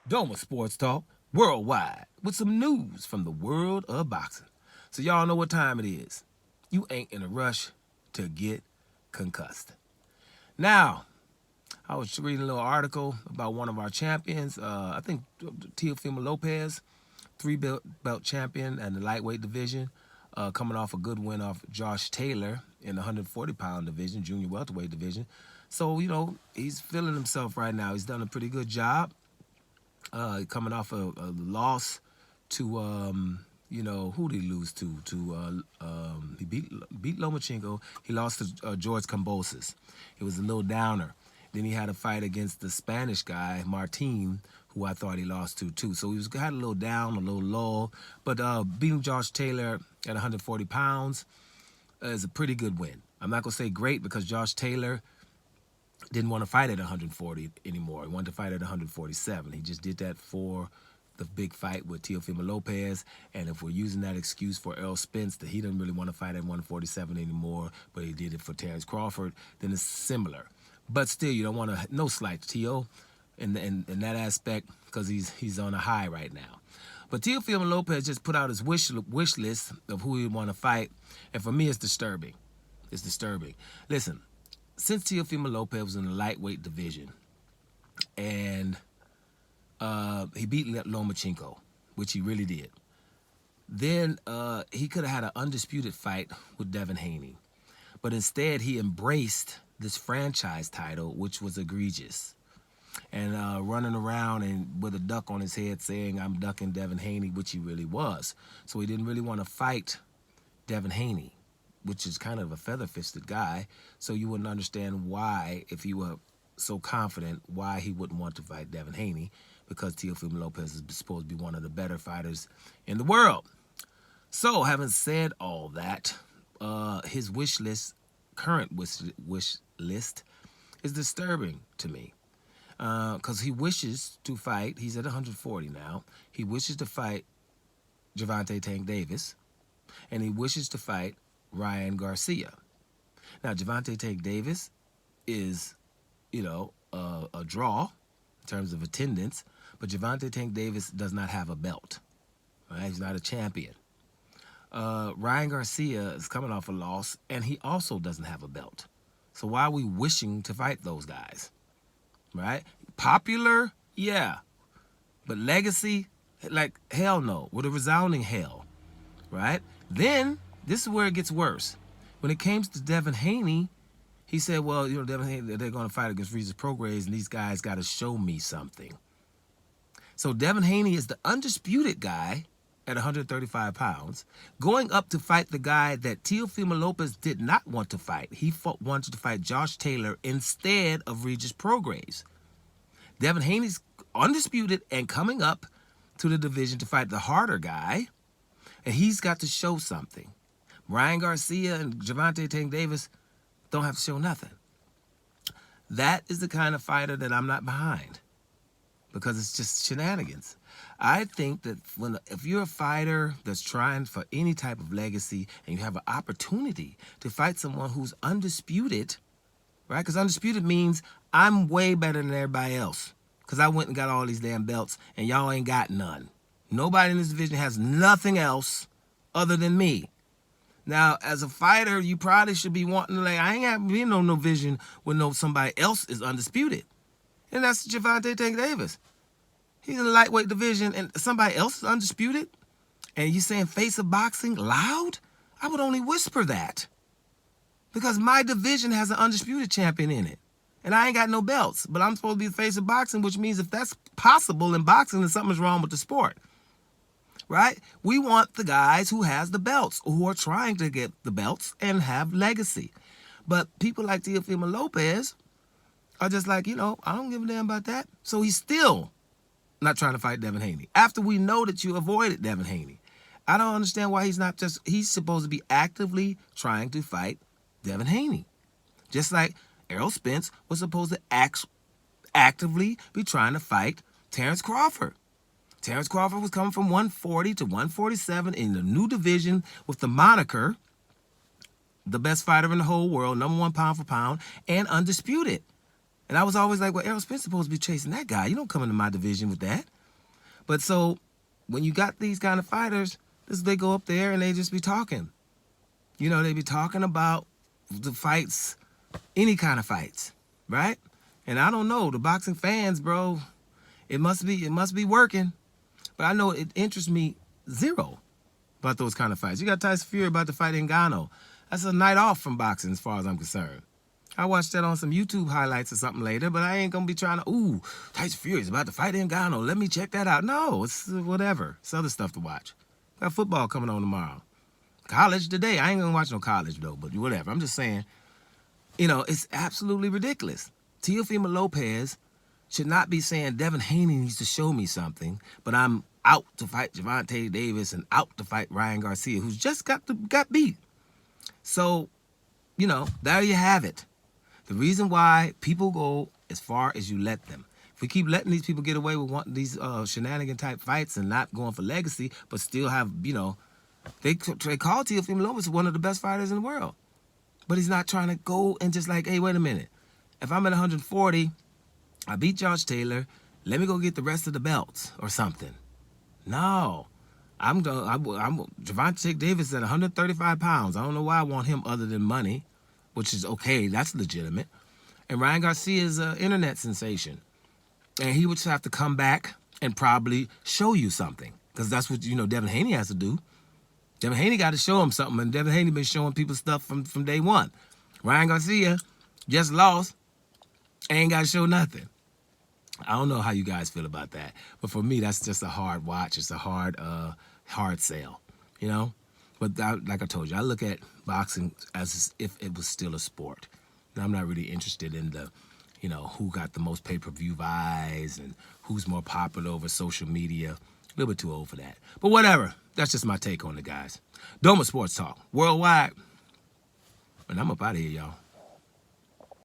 Doma Sports Talk worldwide with some news from the world of boxing. So y'all know what time it is. You ain't in a rush to get concussed. Now, I was reading a little article about one of our champions. I think Teofimo Lopez, three-belt champion in the lightweight division, coming off a good win off Josh Taylor in the 140-pound division, junior welterweight division. So, he's feeling himself right now. He's done a pretty good job. Coming off a loss to, who did he lose to? He beat Lomachenko. He lost to George Kambosos. It was a little downer. Then he had a fight against the Spanish guy, Martin, who I thought he lost to, too. So he had a little down, a little lull. But beating Josh Taylor at 140 pounds is a pretty good win. I'm not going to say great because Josh Taylor didn't want to fight at 140 anymore. He wanted to fight at 147. He just did that for the big fight with Teofimo Lopez. And if we're using that excuse for Errol Spence that he doesn't really want to fight at 147 anymore, but he did it for Terrence Crawford, then it's similar. But still, you don't want to, no slight to Teo in that aspect because he's on a high right now. But Teofimo Lopez just put out his wish list of who he'd want to fight. And for me, it's disturbing. It's disturbing. Listen, since Teofimo Lopez was in the lightweight division and he beat Lomachenko, which he really did, then he could have had an undisputed fight with Devin Haney. But instead, he embraced this franchise title, which was egregious. And running around and with a duck on his head saying, I'm ducking Devin Haney, which he really was. So he didn't really want to fight Devin Haney, which is kind of a feather-fisted guy. So you wouldn't understand why, if he were so confident, why he wouldn't want to fight Devin Haney, because Teofimo Lopez is supposed to be one of the better fighters in the world. So having said all that, his current wish list is disturbing to me. Because he wishes to fight, he's at 140 now, he wishes to fight Gervonta Tank Davis, and he wishes to fight Ryan Garcia. Now, Gervonta Tank Davis is, a draw in terms of attendance, but Gervonta Tank Davis does not have a belt. Right? He's not a champion. Ryan Garcia is coming off a loss, and he also doesn't have a belt. So why are we wishing to fight those guys? Right? Popular? Yeah. But legacy? Like, hell no. With a resounding hell. Right? Then, this is where it gets worse. When it came to Devin Haney, he said, well, Devin Haney, they're going to fight against Regis Prograis, and these guys got to show me something. So Devin Haney is the undisputed guy at 135 pounds, going up to fight the guy that Teofimo Lopez did not want to fight. He wanted to fight Josh Taylor instead of Regis Prograis. Devin Haney's undisputed and coming up to the division to fight the harder guy, and he's got to show something. Ryan Garcia and Gervonta Tank Davis don't have to show nothing. That is the kind of fighter that I'm not behind, because it's just shenanigans. I think that if you're a fighter that's trying for any type of legacy and you have an opportunity to fight someone who's undisputed, right? Because undisputed means I'm way better than everybody else because I went and got all these damn belts and y'all ain't got none. Nobody in this division has nothing else other than me. Now, as a fighter, you probably should be wanting to, I ain't got to be in no division when somebody else is undisputed. And that's Gervonta Tank Davis. He's in the lightweight division and somebody else is undisputed? And you saying face of boxing loud? I would only whisper that. Because my division has an undisputed champion in it. And I ain't got no belts. But I'm supposed to be the face of boxing, which means if that's possible in boxing, then something's wrong with the sport. Right? We want the guys who has the belts, or who are trying to get the belts and have legacy. But people like Teofimo Lopez are just like, I don't give a damn about that. So he's still not trying to fight Devin Haney. After we know that you avoided Devin Haney. I don't understand why he's supposed to be actively trying to fight Devin Haney. Just like Errol Spence was supposed to actively be trying to fight Terrence Crawford. Terrence Crawford was coming from 140 to 147 in the new division with the moniker, the best fighter in the whole world, #1 pound for pound, and undisputed. And I was always like, well, Errol Spence supposed to be chasing that guy. You don't come into my division with that. But so when you got these kind of fighters, they go up there and they just be talking. You know, they be talking about the fights, any kind of fights, right? And I don't know, the boxing fans, bro, it must be working. But I know it interests me zero about those kind of fights. You got Tyson Fury about to fight Ngannou. That's a night off from boxing as far as I'm concerned. I watched that on some YouTube highlights or something later, but I ain't going to be trying to, ooh, Tyson Fury's about to fight Ngannou. Let me check that out. No, it's whatever. It's other stuff to watch. Got football coming on tomorrow. College today. I ain't going to watch no college, though, but whatever. I'm just saying, you know, it's absolutely ridiculous. Teofimo Lopez should not be saying Devin Haney needs to show me something, but I'm out to fight Gervonta Davis and out to fight Ryan Garcia, who's just got beat. So, you know, there you have it. The reason why people go as far as you let them. If we keep letting these people get away with wanting these shenanigan-type fights and not going for legacy, but still have, you know, they call Teofimo Lopez one of the best fighters in the world. But he's not trying to go and just like, hey, wait a minute. If I'm at 140, I beat Josh Taylor, let me go get the rest of the belts or something. No. Gervonta Davis at 135 pounds. I don't know why I want him other than money, which is okay. That's legitimate. And Ryan Garcia is an internet sensation. And he would just have to come back and probably show you something. Because that's what, you know, Devin Haney has to do. Devin Haney got to show him something. And Devin Haney been showing people stuff from day one. Ryan Garcia just lost. Ain't got to show nothing. I don't know how you guys feel about that. But for me, that's just a hard watch. It's a hard sell, you know? But like I told you, I look at boxing as if it was still a sport. And I'm not really interested in the, you know, who got the most pay-per-view buys and who's more popular over social media. A little bit too old for that. But whatever. That's just my take on it, guys. Doma Sports Talk. Worldwide. And I'm up out of here, y'all.